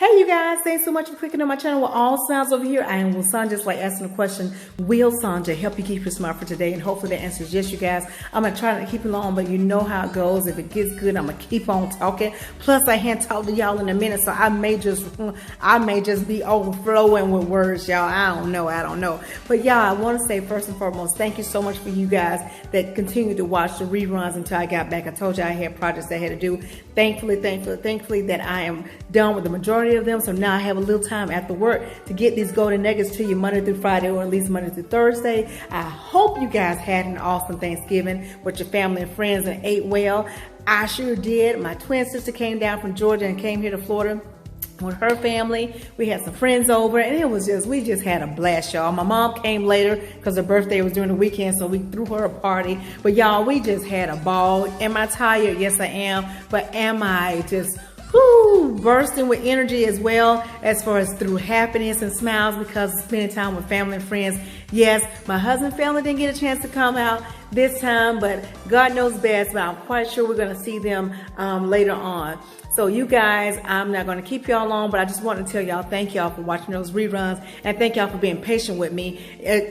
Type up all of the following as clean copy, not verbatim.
Hey you guys, thanks so much for clicking on my channel with all sounds over here. I am Will Sanja, just like asking the question, will Sanja help you keep your smile for today? And hopefully the answer is yes, you guys. I'm going to try to keep it long, but you know how it goes. If it gets good, I'm going to keep on talking. Plus, I can't talk to y'all in a minute, so I may just be overflowing with words, y'all. I don't know. But y'all, I want to say first and foremost, thank you so much for you guys that continue to watch the reruns until I got back. I told you I had projects I had to do. Thankfully that I am done with the majority of them, so now I have a little time after work to get these golden nuggets to you Monday through Friday, or at least Monday through Thursday. I hope you guys had an awesome Thanksgiving with your family and friends and ate well. I sure did. My twin sister came down from Georgia and came here to Florida with her family. We had some friends over, and we just had a blast, y'all. My mom came later because her birthday was during the weekend, so we threw her a party. But y'all, we just had a ball. Am I tired? Yes, I am. But am I just bursting with energy as well, as far as through happiness and smiles because of spending time with family and friends? Yes, my husband's family didn't get a chance to come out this time, but God knows best, but I'm quite sure we're going to see them later on. So you guys, I'm not going to keep y'all long, but I just want to tell y'all thank y'all for watching those reruns, and thank y'all for being patient with me.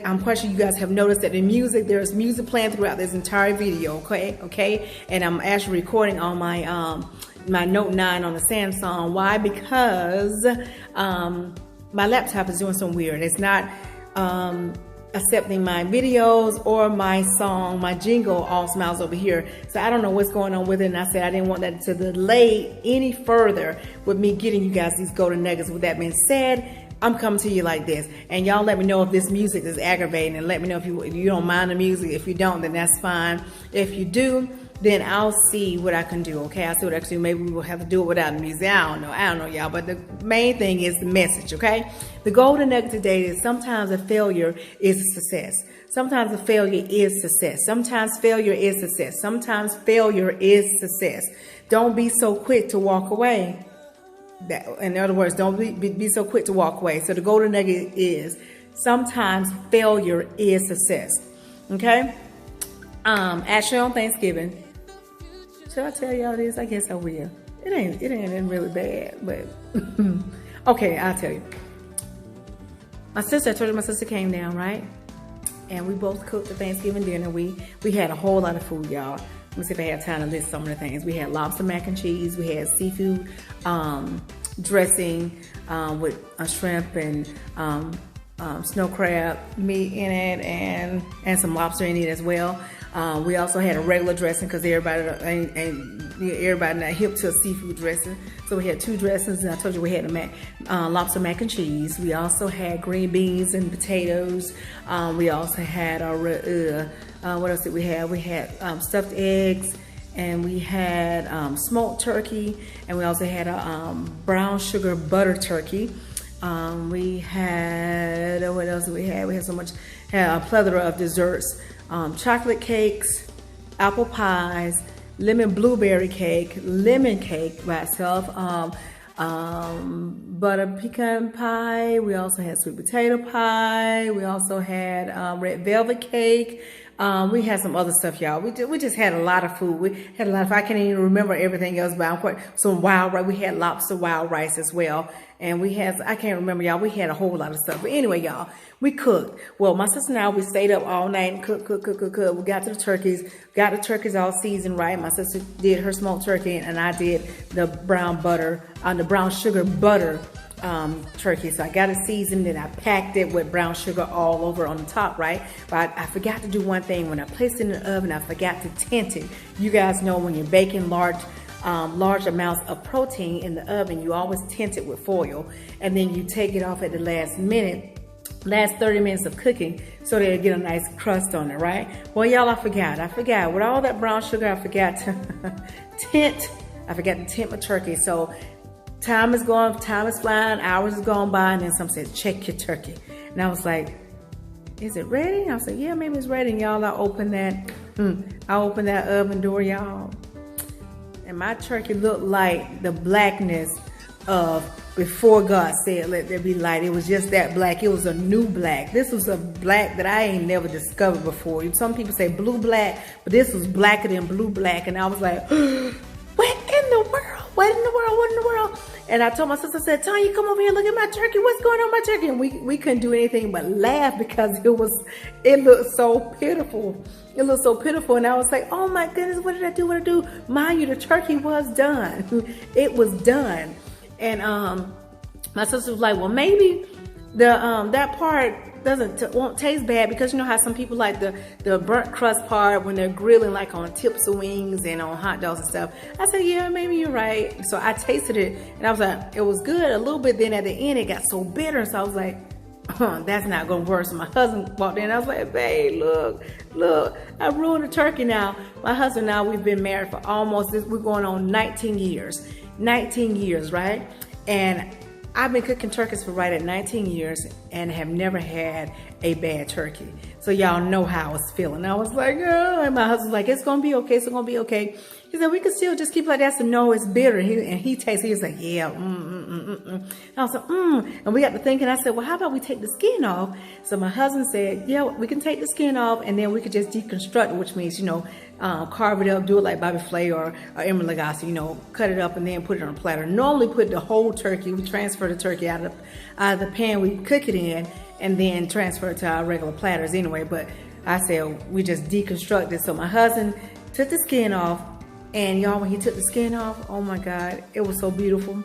I'm quite sure you guys have noticed that there's music playing throughout this entire video, okay? And I'm actually recording on my my Note 9 on the Samsung. Why? Because my laptop is doing some weird. It's not accepting my videos or my song, my jingle, All Smiles Over Here. So I don't know what's going on with it, and I said I didn't want that to delay any further with me getting you guys these golden nuggets. With that being said, I'm coming to you like this, and y'all let me know if this music is aggravating, and let me know if you don't mind the music. If you don't, then that's fine. If you do, then I'll see what I can do, okay? I'll see what I can do. Maybe we will have to do it without the music. I don't know, y'all. But the main thing is the message, okay? The golden nugget today is sometimes a failure is a success. Sometimes a failure is success. Sometimes failure is success. Sometimes failure is success. Don't be so quick to walk away. In other words, don't be so quick to walk away. So the golden nugget is sometimes failure is success, okay? Actually on Thanksgiving, should I tell y'all this? I guess I will. It ain't really bad, but okay, I'll tell you. I told you my sister came down, right? And we both cooked the Thanksgiving dinner. We had a whole lot of food, y'all. Let me see if I have time to list some of the things. We had lobster mac and cheese. We had seafood dressing with shrimp and snow crab meat in it, and some lobster in it as well. We also had a regular dressing because everybody not hip to a seafood dressing. So we had two dressings, and I told you we had a lobster mac and cheese. We also had green beans and potatoes. We also had what else did we have? We had stuffed eggs, and we had smoked turkey, and we also had a brown sugar butter turkey. We had, what else did we have? We had a plethora of desserts. Chocolate cakes, apple pies, lemon blueberry cake, lemon cake by itself, butter pecan pie. We also had sweet potato pie. We also had red velvet cake. We had some other stuff, y'all. We just had a lot of food. We had a lot of, I can't even remember everything else, but some wild rice. We had lobster wild rice as well. And we had, I can't remember, y'all. We had a whole lot of stuff. But anyway, y'all, we cooked. Well, my sister and I, we stayed up all night and cooked. We got to the turkeys all seasoned right. My sister did her smoked turkey, and I did the brown sugar butter turkey. So I got it seasoned, and I packed it with brown sugar all over on the top, right? But I forgot to do one thing. When I placed it in the oven, I forgot to tint it. You guys know when you're baking large amounts of protein in the oven, you always tint it with foil, and then you take it off at the last 30 minutes of cooking, so that it'll get a nice crust on it, right? Well, y'all, I forgot. With all that brown sugar, I forgot to tint my turkey. So time is flying, hours is going by, and then some said, check your turkey. And I was like, is it ready? I was like, yeah, maybe it's ready. And y'all, I opened that oven door, y'all. And my turkey looked like the blackness of before God said, let there be light. It was just that black. It was a new black. This was a black that I ain't never discovered before. Some people say blue black, but this was blacker than blue black. And I was like, what in the world? What in the world? And I told my sister, I said, Tanya, come over here, look at my turkey. What's going on with my turkey? And we couldn't do anything but laugh because it looked so pitiful. It looked so pitiful. And I was like, oh my goodness, what did I do? What did I do? Mind you, the turkey was done. It was done. And my sister was like, well, maybe that part won't taste bad, because you know how some people like the burnt crust part when they're grilling, like on tips of wings and on hot dogs and stuff. I said, yeah, maybe you're right. So I tasted it and I was like, it was good a little bit. Then at the end it got so bitter, so I was like, that's not gonna work. So my husband walked in. I was like, babe, look, I ruined the turkey now. My husband and I, we've been married for we're going on 19 years, right? And I've been cooking turkeys for right at 19 years and have never had a bad turkey. So y'all know how I was feeling. I was like, oh, and my husband's like, it's gonna be okay, it's gonna be okay. He said, we can still just keep like that. So no, it's bitter. And he tasted, he was like, yeah, And I was like, And we got to thinking, I said, well, how about we take the skin off? So my husband said, yeah, we can take the skin off and then we could just deconstruct it, which means, carve it up, do it like Bobby Flay or Emeril Lagasse, cut it up and then put it on a platter. Normally put the whole turkey, we transfer the turkey out of the pan we cook it in and then transfer it to our regular platters anyway. But I said, we just deconstruct it. So my husband took the skin off. And y'all, when he took the skin off, oh my God, it was so beautiful.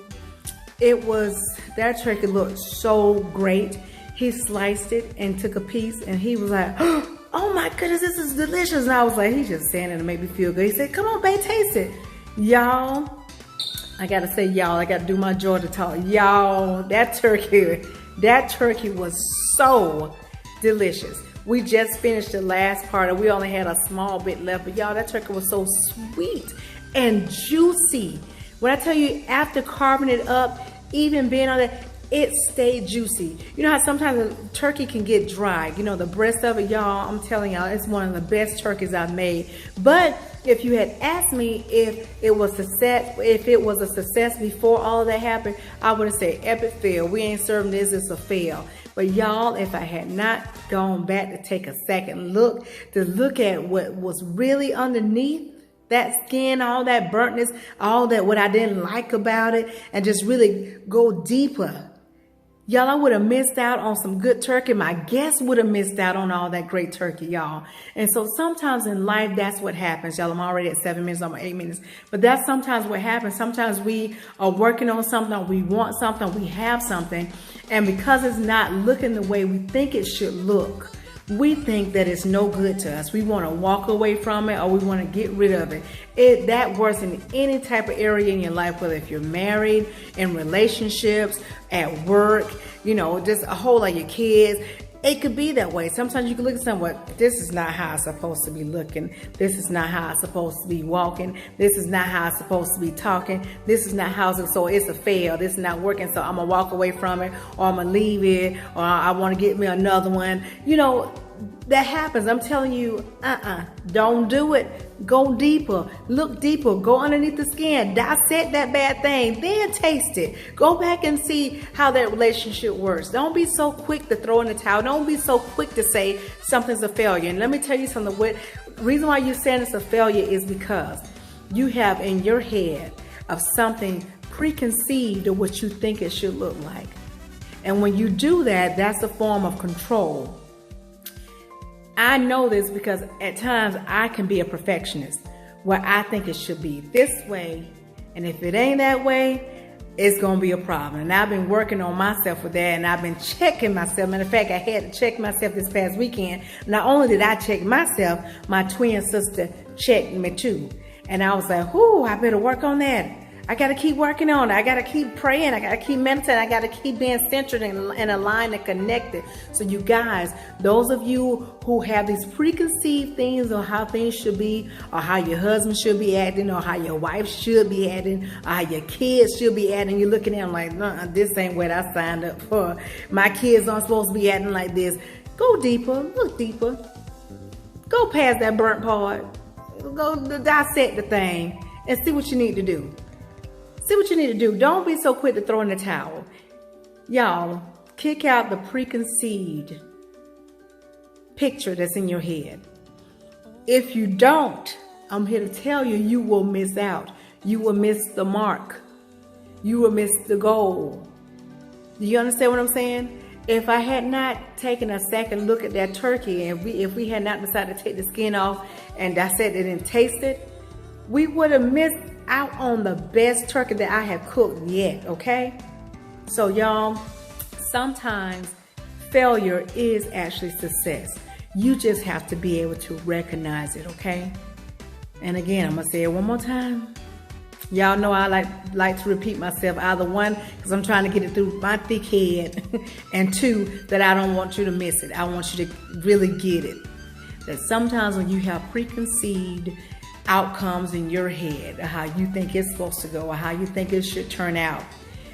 That turkey looked so great. He sliced it and took a piece and he was like, oh my goodness, this is delicious. And I was like, he's just saying it to make me feel good. He said, come on, babe, taste it. Y'all, I gotta say y'all, I gotta do my Georgia talk. Y'all, that turkey was so delicious. We just finished the last part and we only had a small bit left, but y'all, that turkey was so sweet and juicy. When I tell you, after carving it up, even being on that, it stayed juicy. You know how sometimes the turkey can get dry. The breast of it, y'all, I'm telling y'all, it's one of the best turkeys I've made. But if you had asked me if it was a success before all of that happened, I would have said epic fail. We ain't serving this, it's a fail. But y'all, if I had not gone back to take a second look, to look at what was really underneath that skin, all that burntness, all that what I didn't like about it, and just really go deeper, y'all, I would have missed out on some good turkey. My guests would have missed out on all that great turkey, y'all. And so sometimes in life, that's what happens. Y'all, I'm already at 7 minutes, I'm at 8 minutes. But that's sometimes what happens. Sometimes we are working on something, we want something, we have something. And because it's not looking the way we think it should look, we think that it's no good to us. We want to walk away from it or we want to get rid of it. That works in any type of area in your life, whether if you're married, in relationships, at work, just a whole lot of your kids. It could be that way. Sometimes you can look at someone, this is not how I'm supposed to be looking. This is not how I'm supposed to be walking. This is not how I'm supposed to be talking. This is not how so it's a fail. This is not working, so I'm going to walk away from it, or I'm going to leave it, or I want to get me another one. That happens. I'm telling you, don't do it. Go deeper. Look deeper. Go underneath the skin. Dissect that bad thing. Then taste it. Go back and see how that relationship works. Don't be so quick to throw in the towel. Don't be so quick to say something's a failure. And let me tell you something. What reason why you're saying it's a failure is because you have in your head of something preconceived of what you think it should look like. And when you do that, that's a form of control. I know this because at times I can be a perfectionist where I think it should be this way. And if it ain't that way, it's going to be a problem. And I've been working on myself with that, and I've been checking myself. Matter of fact, I had to check myself this past weekend. Not only did I check myself, my twin sister checked me too. And I was like, whoo, I better work on that. I got to keep working on it. I got to keep praying. I got to keep meditating. I got to keep being centered and aligned and connected. So you guys, those of you who have these preconceived things on how things should be, or how your husband should be acting, or how your wife should be acting, or how your kids should be acting, you're looking at them like, this ain't what I signed up for. My kids aren't supposed to be acting like this. Go deeper. Look deeper. Go past that burnt part. Go dissect the thing and see what you need to do. See what you need to do. Don't be so quick to throw in the towel. Y'all, kick out the preconceived picture that's in your head. If you don't, I'm here to tell you, you will miss out. You will miss the mark. you will miss the goal. Do you understand what I'm saying? If I had not taken a second look at that turkey, and if we had not decided to take the skin off and dissect it and taste it, we would have missed out on the best turkey that I have cooked yet, okay? So y'all, sometimes failure is actually success. You just have to be able to recognize it, okay? And again, I'm gonna say it one more time. Y'all know I like to repeat myself. Either one, because I'm trying to get it through my thick head, and two, that I don't want you to miss it. I want you to really get it. That sometimes when you have preconceived outcomes in your head, or how you think it's supposed to go, or how you think it should turn out,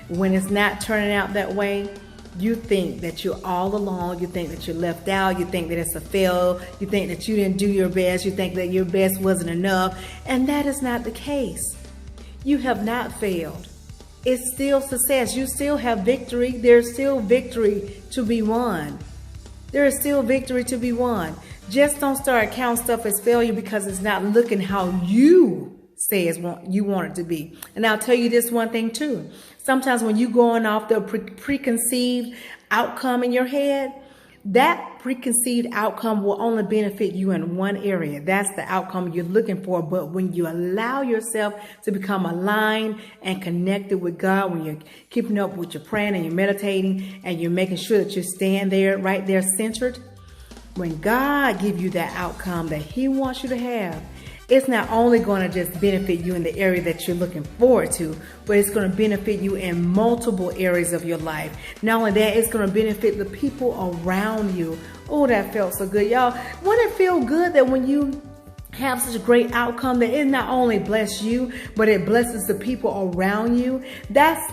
when it's not turning out that way, you think that you're all alone, you think that you're left out, you think that it's a fail, you think that you didn't do your best, you think that your best wasn't enough, and that is not the case. You have not failed. It's still success. You still have victory. There's still victory to be won. There is still victory to be won. Just don't start counting stuff as failure because it's not looking how you say you want it to be. And I'll tell you this one thing too. Sometimes when you're going off the preconceived outcome in your head, that preconceived outcome will only benefit you in one area. That's the outcome you're looking for. But when you allow yourself to become aligned and connected with God, when you're keeping up with your praying and you're meditating and you're making sure that you stand there, right there centered, when God gives you that outcome that He wants you to have, it's not only going to just benefit you in the area that you're looking forward to, but it's going to benefit you in multiple areas of your life. Not only that, it's going to benefit the people around you. Oh, that felt so good. Y'all, wouldn't it feel good that when you have such a great outcome that it not only bless you, but it blesses the people around you? That's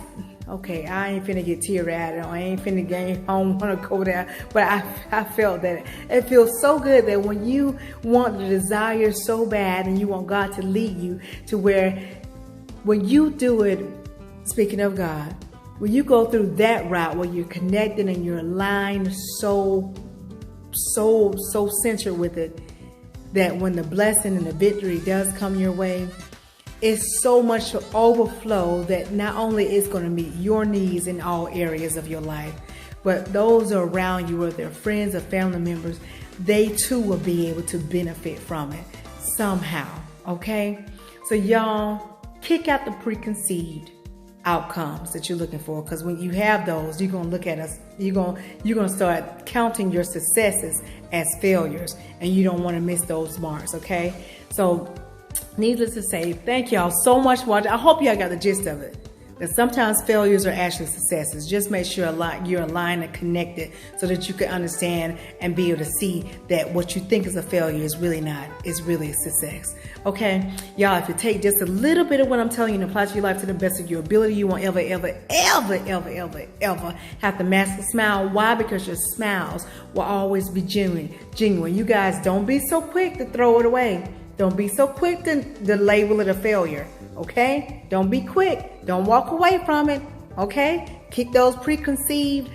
okay. I ain't finna get teary-eyed. I ain't finna get home, wanna go there. But I felt that it feels so good that when you want the desire so bad and you want God to lead you to where, when you do it, speaking of God, when you go through that route where you're connected and you're aligned so centered with it, that when the blessing and the victory does come your way, it's so much overflow that not only is going to meet your needs in all areas of your life, but those around you, whether they're friends or family members, they too will be able to benefit from it somehow, okay? So y'all, kick out the preconceived outcomes that you're looking for, because when you have those, you're going to look at us, you're going to start counting your successes as failures, and you don't want to miss those marks, okay? So needless to say, thank y'all so much for watching. I hope y'all got the gist of it. That sometimes failures are actually successes. Just make sure you're aligned and connected so that you can understand and be able to see that what you think is a failure is really not. It's really a success. Okay? Y'all, if you take just a little bit of what I'm telling you and apply to your life to the best of your ability, you won't ever have to mask a smile. Why? Because your smiles will always be genuine. You guys, don't be so quick to throw it away. Don't be so quick to label it a failure, okay? Don't be quick. Don't walk away from it, okay? Keep those preconceived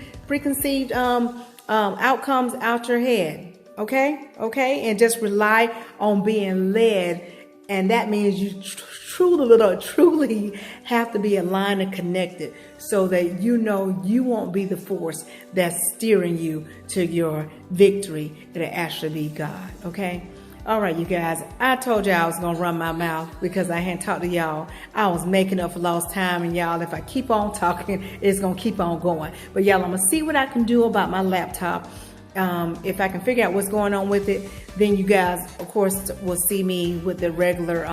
outcomes out your head, okay? Okay? And just rely on being led. And that means you truly have to be aligned and connected so that you know you won't be the force that's steering you to your victory. It'll actually be God, okay? All right, you guys, I told y'all I was going to run my mouth because I hadn't talked to y'all. I was making up for lost time, and y'all, if I keep on talking, it's going to keep on going. But y'all, I'm going to see what I can do about my laptop. If I can figure out what's going on with it, then you guys, of course, will see me with the regular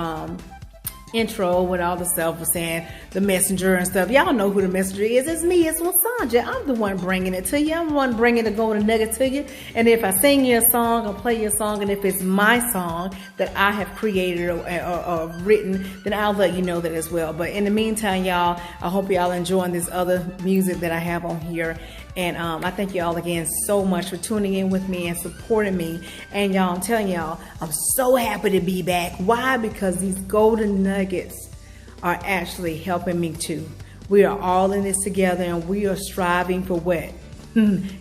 intro with all the stuff was saying the messenger and stuff. Y'all know who the messenger is. It's me. It's LaSandra. I'm the one bringing it to you. I'm the one bringing the golden nugget to you. And if I sing you a song or play you a song, and if it's my song that I have created or written, then I'll let you know that as well. But in the meantime, y'all, I hope y'all enjoying this other music that I have on here. And I thank you all again so much for tuning in with me and supporting me. And y'all, I'm telling y'all, I'm so happy to be back. Why? Because these golden nuggets are actually helping me too. We are all in this together, and we are striving for what?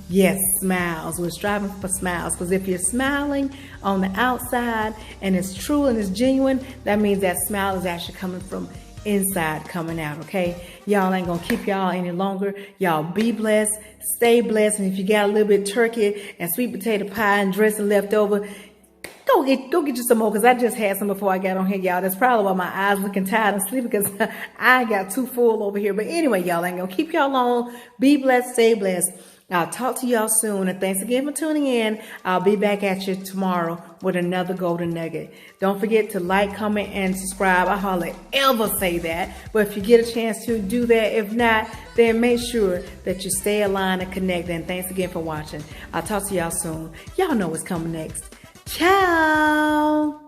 Yes, smiles. We're striving for smiles, because if you're smiling on the outside and it's true and it's genuine, that means that smile is actually coming from inside coming out, okay? Y'all ain't gonna keep y'all any longer. Y'all be blessed, stay blessed, and if you got a little bit of turkey and sweet potato pie and dressing left over, go get you some more, because I just had some before I got on here, y'all. That's probably why my eyes looking tired and sleepy, because I got too full over here. But anyway, y'all, ain't gonna keep y'all long. Be blessed, stay blessed. I'll talk to y'all soon, and thanks again for tuning in. I'll be back at you tomorrow with another golden nugget. Don't forget to like, comment, and subscribe. I hardly ever say that, but if you get a chance to, do that. If not, then make sure that you stay aligned and connected. And thanks again for watching. I'll talk to y'all soon. Y'all know what's coming next. Ciao.